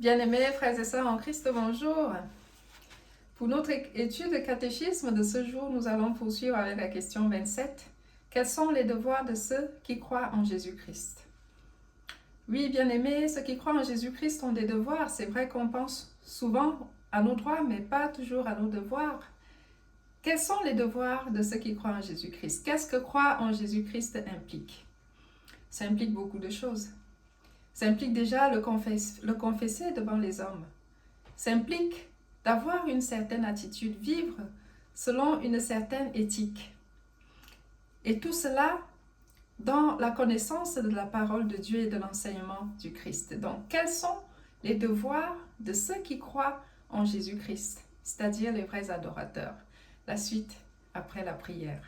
Bien-aimés frères et sœurs en Christ, bonjour. Pour notre étude de catéchisme de ce jour, nous allons poursuivre avec la question 27. Quels sont les devoirs de ceux qui croient en Jésus-Christ? Oui, bien-aimés, ceux qui croient en Jésus-Christ ont des devoirs. C'est vrai qu'on pense souvent à nos droits, mais pas toujours à nos devoirs. Quels sont les devoirs de ceux qui croient en Jésus-Christ? Qu'est-ce que croire en Jésus-Christ implique? Ça implique beaucoup de choses. Ça implique déjà le confesser devant les hommes. Ça implique d'avoir une certaine attitude, vivre selon une certaine éthique. Et tout cela dans la connaissance de la parole de Dieu et de l'enseignement du Christ. Donc, quels sont les devoirs de ceux qui croient en Jésus-Christ, c'est-à-dire les vrais adorateurs? La suite après la prière.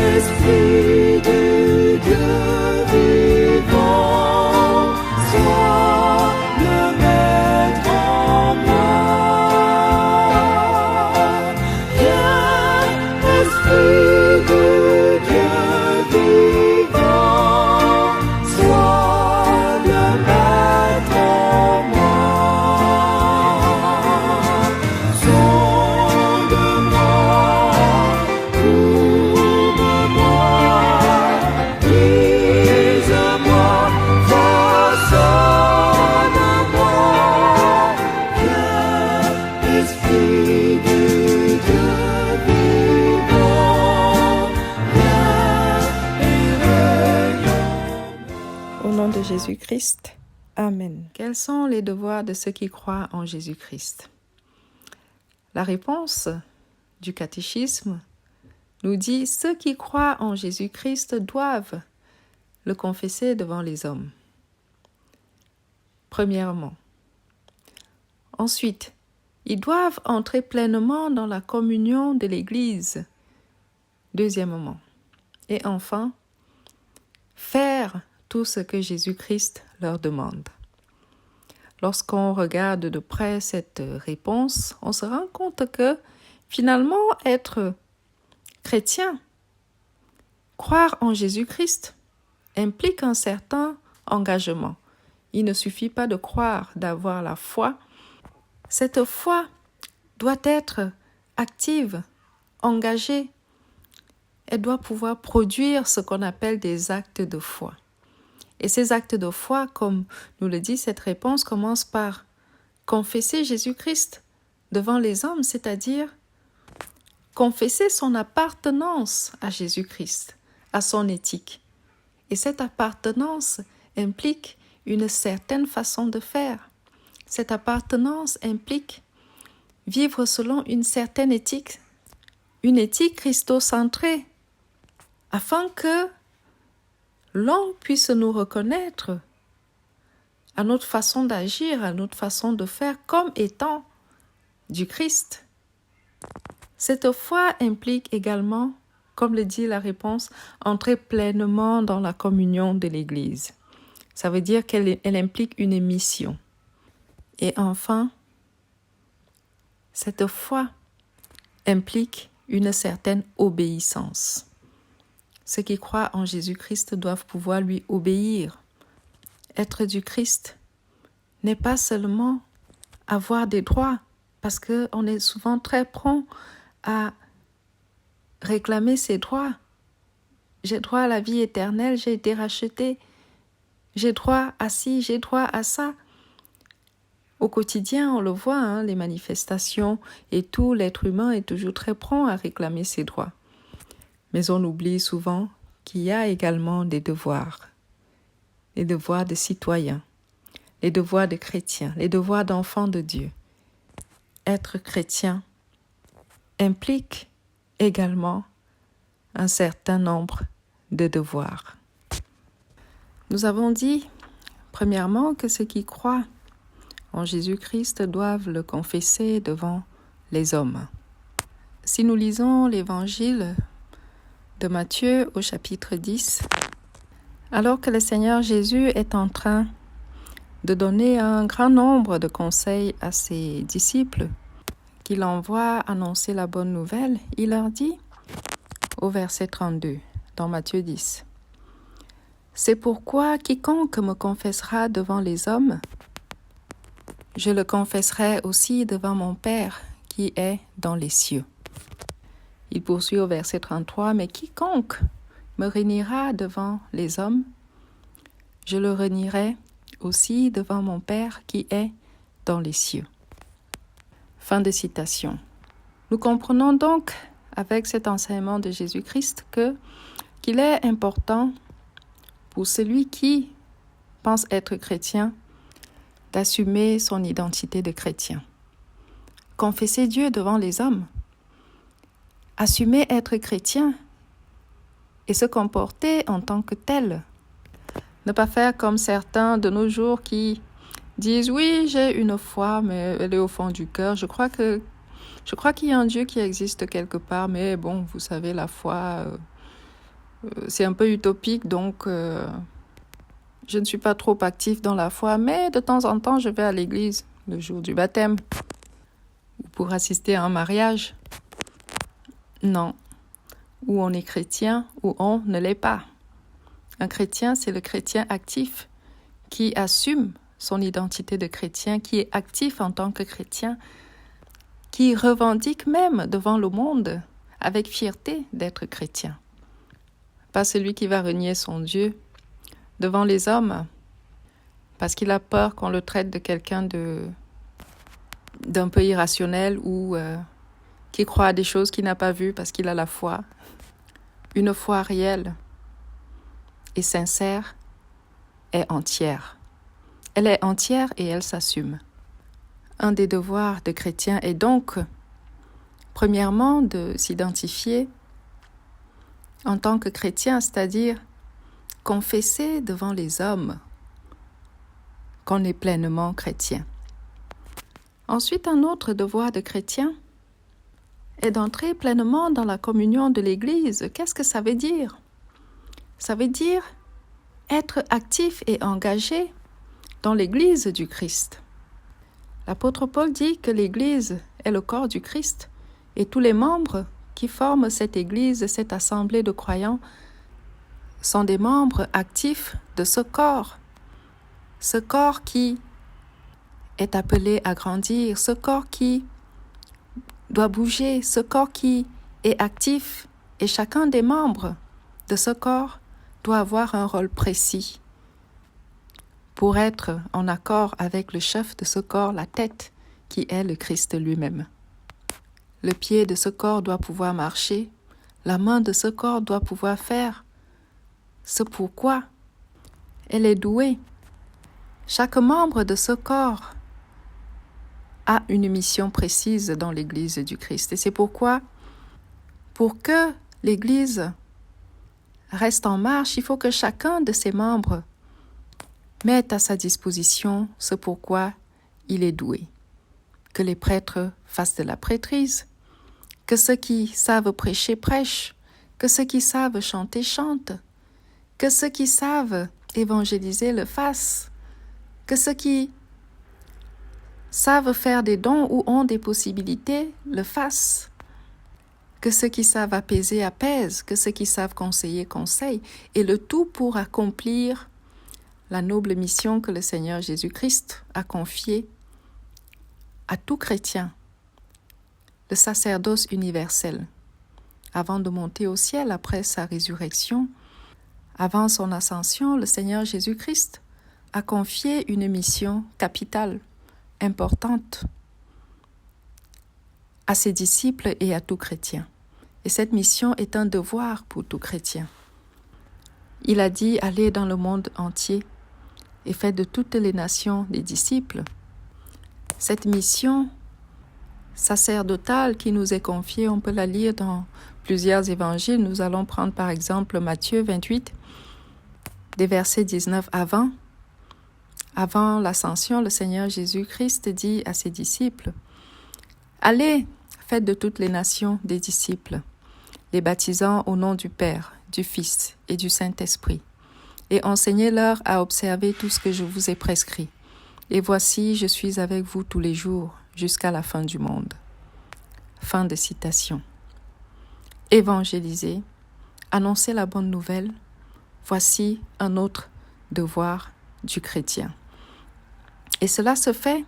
Esprit de Dieu vivant, sois le maître en moi. Viens, Esprit de Dieu vivant, sois le maître en moi. Sonde-moi, de Jésus-Christ. Amen. Quels sont les devoirs de ceux qui croient en Jésus-Christ? La réponse du catéchisme nous dit: ceux qui croient en Jésus-Christ doivent le confesser devant les hommes. Premièrement. Ensuite, ils doivent entrer pleinement dans la communion de l'Église. Deuxièmement. Et enfin, faire tout ce que Jésus-Christ leur demande. Lorsqu'on regarde de près cette réponse, on se rend compte que finalement, être chrétien, croire en Jésus-Christ, implique un certain engagement. Il ne suffit pas de croire, d'avoir la foi. Cette foi doit être active, engagée. Elle doit pouvoir produire ce qu'on appelle des actes de foi. Et ces actes de foi, comme nous le dit cette réponse, commencent par confesser Jésus-Christ devant les hommes, c'est-à-dire confesser son appartenance à Jésus-Christ, à son éthique. Et cette appartenance implique une certaine façon de faire. Cette appartenance implique vivre selon une certaine éthique, une éthique christocentrée, afin que l'on puisse nous reconnaître à notre façon d'agir, à notre façon de faire comme étant du Christ. Cette foi implique également, comme le dit la réponse, entrer pleinement dans la communion de l'Église. Ça veut dire qu'elle implique une mission. Et enfin, cette foi implique une certaine obéissance. Ceux qui croient en Jésus-Christ doivent pouvoir lui obéir. Être du Christ n'est pas seulement avoir des droits, parce qu'on est souvent très prompt à réclamer ses droits. J'ai droit à la vie éternelle, j'ai été racheté, j'ai droit à ci, j'ai droit à ça. Au quotidien, on le voit, les manifestations et tout, l'être humain est toujours très prompt à réclamer ses droits. Mais on oublie souvent qu'il y a également des devoirs. Les devoirs de citoyens, les devoirs de chrétiens, les devoirs d'enfants de Dieu. Être chrétien implique également un certain nombre de devoirs. Nous avons dit, premièrement, que ceux qui croient en Jésus-Christ doivent le confesser devant les hommes. Si nous lisons l'évangile de Matthieu au chapitre 10, alors que le Seigneur Jésus est en train de donner un grand nombre de conseils à ses disciples qu'il envoie annoncer la bonne nouvelle, il leur dit, au verset 32, dans Matthieu 10, « C'est pourquoi quiconque me confessera devant les hommes, je le confesserai aussi devant mon Père qui est dans les cieux. » Il poursuit au verset 33, « Mais quiconque me réunira devant les hommes, je le réunirai aussi devant mon Père qui est dans les cieux. » Fin de citation. Nous comprenons donc avec cet enseignement de Jésus-Christ qu'il est important pour celui qui pense être chrétien d'assumer son identité de chrétien. Confesser Dieu devant les hommes, assumer être chrétien et se comporter en tant que tel. Ne pas faire comme certains de nos jours qui disent « Oui, j'ai une foi, mais elle est au fond du cœur. Je crois qu'il y a un Dieu qui existe quelque part, mais bon, vous savez, la foi, c'est un peu utopique, donc je ne suis pas trop actif dans la foi, mais de temps en temps, je vais à l'église le jour du baptême ou pour assister à un mariage. » Non, ou on est chrétien ou on ne l'est pas. Un chrétien, c'est le chrétien actif qui assume son identité de chrétien, qui est actif en tant que chrétien, qui revendique même devant le monde avec fierté d'être chrétien. Pas celui qui va renier son Dieu devant les hommes parce qu'il a peur qu'on le traite de quelqu'un d'un peu irrationnel ou qui croit à des choses qu'il n'a pas vues parce qu'il a la foi. Une foi réelle et sincère est entière. Elle est entière et elle s'assume. Un des devoirs de chrétien est donc, premièrement, de s'identifier en tant que chrétien, c'est-à-dire confesser devant les hommes qu'on est pleinement chrétien. Ensuite, un autre devoir de chrétien est d'entrer pleinement dans la communion de l'Église. Qu'est-ce que ça veut dire? Ça veut dire être actif et engagé dans l'Église du Christ. L'apôtre Paul dit que l'Église est le corps du Christ et tous les membres qui forment cette Église, cette assemblée de croyants, sont des membres actifs de ce corps qui est appelé à grandir, ce corps qui doit bouger, ce corps qui est actif et chacun des membres de ce corps doit avoir un rôle précis pour être en accord avec le chef de ce corps, la tête, qui est le Christ lui-même. Le pied de ce corps doit pouvoir marcher, la main de ce corps doit pouvoir faire ce pourquoi elle est douée. Chaque membre de ce corps a une mission précise dans l'Église du Christ. Et c'est pourquoi, pour que l'Église reste en marche, il faut que chacun de ses membres mette à sa disposition ce pourquoi il est doué. Que les prêtres fassent de la prêtrise, que ceux qui savent prêcher prêchent, que ceux qui savent chanter chantent, que ceux qui savent évangéliser le fassent, que ceux qui savent faire des dons ou ont des possibilités le fassent, que ceux qui savent apaiser apaisent, que ceux qui savent conseiller conseillent, et le tout pour accomplir la noble mission que le Seigneur Jésus-Christ a confiée à tout chrétien, le sacerdoce universel. Avant de monter au ciel après sa résurrection, avant son ascension, le Seigneur Jésus-Christ a confié une mission capitale, importante, à ses disciples et à tout chrétien. Et cette mission est un devoir pour tout chrétien. Il a dit « Allez dans le monde entier et faites de toutes les nations des disciples ». Cette mission sacerdotale qui nous est confiée, on peut la lire dans plusieurs évangiles. Nous allons prendre par exemple Matthieu 28, des versets 19 à 20. Avant l'ascension, le Seigneur Jésus-Christ dit à ses disciples « Allez, faites de toutes les nations des disciples, les baptisant au nom du Père, du Fils et du Saint-Esprit, et enseignez-leur à observer tout ce que je vous ai prescrit. Et voici, je suis avec vous tous les jours, jusqu'à la fin du monde. » Fin de citation. Évangéliser, annoncer la bonne nouvelle, voici un autre devoir du chrétien. Et cela se fait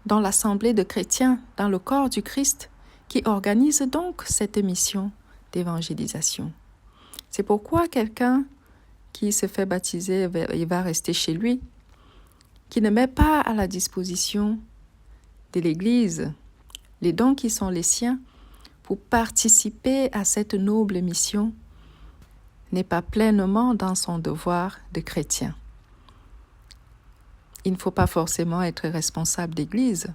dans l'assemblée de chrétiens, dans le corps du Christ, qui organise donc cette mission d'évangélisation. C'est pourquoi quelqu'un qui se fait baptiser, il va rester chez lui, qui ne met pas à la disposition de l'Église les dons qui sont les siens pour participer à cette noble mission, n'est pas pleinement dans son devoir de chrétien. Il ne faut pas forcément être responsable d'Église.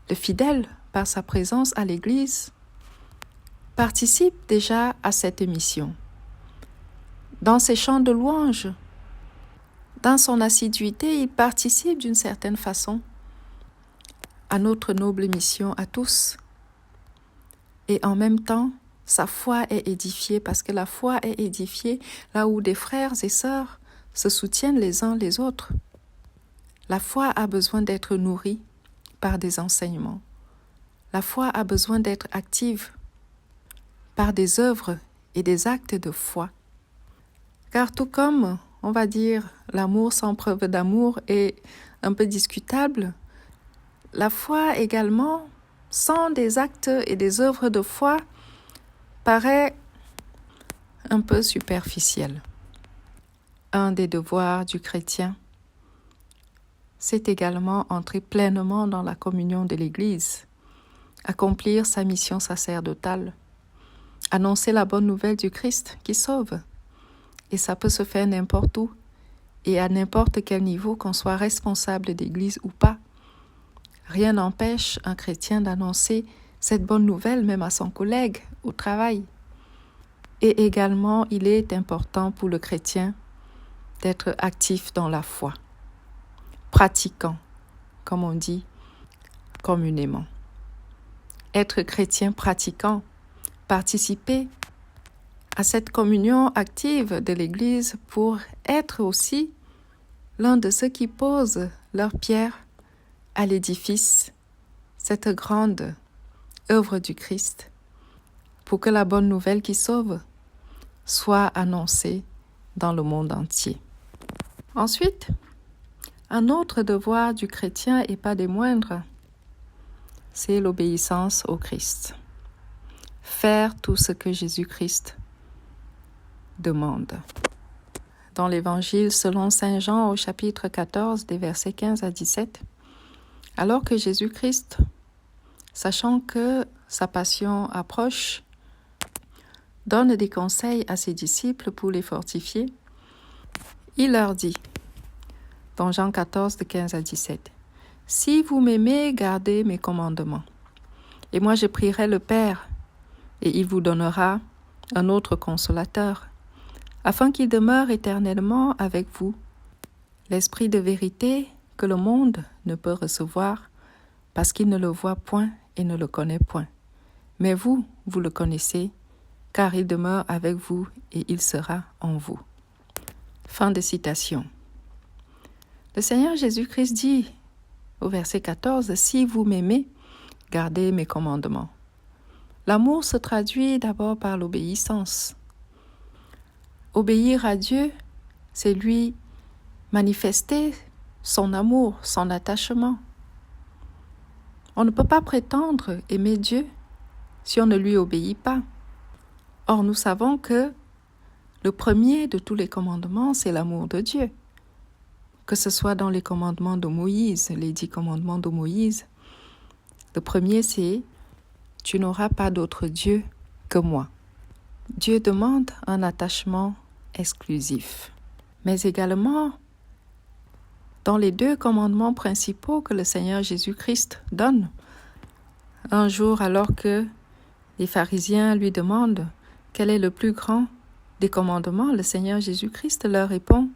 Le fidèle, par sa présence à l'Église, participe déjà à cette mission. Dans ses chants de louange, dans son assiduité, il participe d'une certaine façon à notre noble mission à tous. Et en même temps, sa foi est édifiée, parce que la foi est édifiée là où des frères et sœurs se soutiennent les uns les autres. La foi a besoin d'être nourrie par des enseignements. La foi a besoin d'être active par des œuvres et des actes de foi. Car tout comme, on va dire, l'amour sans preuve d'amour est un peu discutable, la foi également, sans des actes et des œuvres de foi, paraît un peu superficielle. Un des devoirs du chrétien, c'est également entrer pleinement dans la communion de l'Église, accomplir sa mission sacerdotale, annoncer la bonne nouvelle du Christ qui sauve. Et ça peut se faire n'importe où et à n'importe quel niveau, qu'on soit responsable d'Église ou pas. Rien n'empêche un chrétien d'annoncer cette bonne nouvelle même à son collègue au travail. Et également, il est important pour le chrétien d'être actif dans la foi, pratiquant, comme on dit communément. Être chrétien pratiquant, participer à cette communion active de l'Église pour être aussi l'un de ceux qui posent leur pierre à l'édifice, cette grande œuvre du Christ, pour que la bonne nouvelle qui sauve soit annoncée dans le monde entier. Ensuite, un autre devoir du chrétien, et pas des moindres, c'est l'obéissance au Christ. Faire tout ce que Jésus-Christ demande. Dans l'Évangile selon saint Jean au chapitre 14, des versets 15 à 17, alors que Jésus-Christ, sachant que sa passion approche, donne des conseils à ses disciples pour les fortifier, il leur dit, dans Jean 14, de 15 à 17, « Si vous m'aimez, gardez mes commandements. Et moi je prierai le Père, et il vous donnera un autre consolateur, afin qu'il demeure éternellement avec vous, l'Esprit de vérité que le monde ne peut recevoir, parce qu'il ne le voit point et ne le connaît point. Mais vous, vous le connaissez, car il demeure avec vous et il sera en vous. » Fin de citation. Le Seigneur Jésus-Christ dit au verset 14, « Si vous m'aimez, gardez mes commandements. » L'amour se traduit d'abord par l'obéissance. Obéir à Dieu, c'est lui manifester son amour, son attachement. On ne peut pas prétendre aimer Dieu si on ne lui obéit pas. Or, nous savons que le premier de tous les commandements, c'est l'amour de Dieu. Que ce soit dans les commandements de Moïse, les 10 commandements de Moïse, le premier c'est « Tu n'auras pas d'autre Dieu que moi ». Dieu demande un attachement exclusif. Mais également, dans les 2 commandements principaux que le Seigneur Jésus-Christ donne, un jour alors que les pharisiens lui demandent quel est le plus grand des commandements, le Seigneur Jésus-Christ leur répond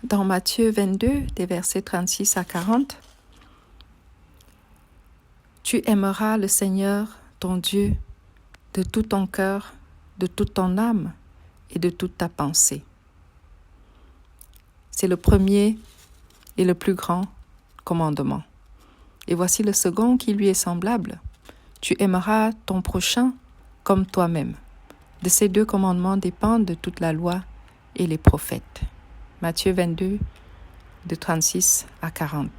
dans Matthieu 22, des versets 36 à 40, « Tu aimeras le Seigneur, ton Dieu, de tout ton cœur, de toute ton âme et de toute ta pensée. » C'est le premier est le plus grand commandement. Et voici le second qui lui est semblable. Tu aimeras ton prochain comme toi-même. De ces 2 commandements dépendent toute la loi et les prophètes. Matthieu 22, de 36 à 40.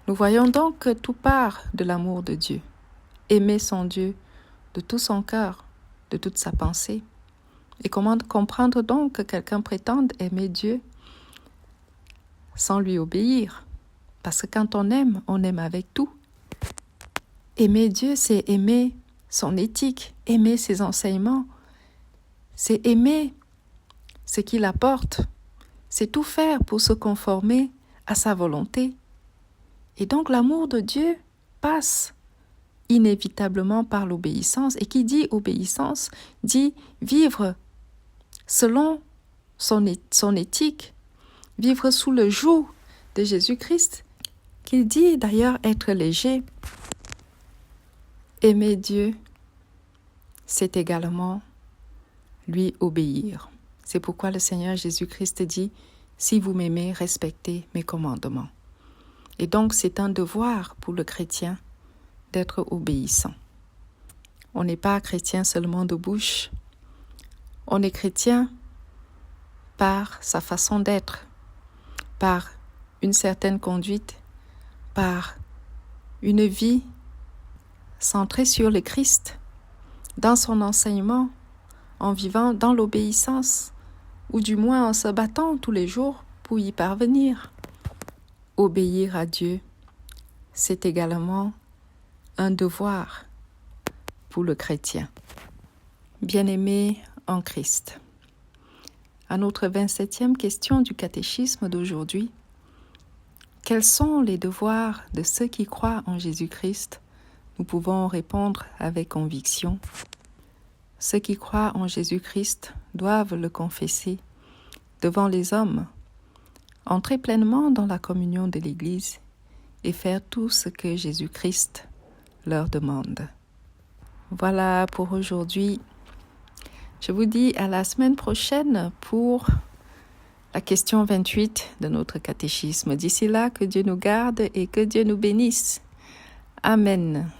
Nous voyons donc que tout part de l'amour de Dieu. Aimer son Dieu de tout son cœur, de toute sa pensée. Et comment comprendre donc que quelqu'un prétende aimer Dieu sans lui obéir? Parce que quand on aime avec tout. Aimer Dieu, c'est aimer son éthique, aimer ses enseignements, c'est aimer ce qu'il apporte, c'est tout faire pour se conformer à sa volonté. Et donc l'amour de Dieu passe inévitablement par l'obéissance. Et qui dit obéissance dit vivre selon son éthique, vivre sous le joug de Jésus-Christ, qu'il dit d'ailleurs être léger. Aimer Dieu, c'est également lui obéir. C'est pourquoi le Seigneur Jésus-Christ dit « Si vous m'aimez, respectez mes commandements ». Et donc c'est un devoir pour le chrétien d'être obéissant. On n'est pas chrétien seulement de bouche, on est chrétien par sa façon d'être, par une certaine conduite, par une vie centrée sur le Christ, dans son enseignement, en vivant dans l'obéissance, ou du moins en se battant tous les jours pour y parvenir. Obéir à Dieu, c'est également un devoir pour le chrétien. Bien-aimé en Christ. À notre 27e question du catéchisme d'aujourd'hui, quels sont les devoirs de ceux qui croient en Jésus-Christ? Nous pouvons répondre avec conviction. Ceux qui croient en Jésus-Christ doivent le confesser devant les hommes, entrer pleinement dans la communion de l'Église et faire tout ce que Jésus-Christ leur demande. Voilà pour aujourd'hui. Je vous dis à la semaine prochaine pour la question 28 de notre catéchisme. D'ici là, que Dieu nous garde et que Dieu nous bénisse. Amen.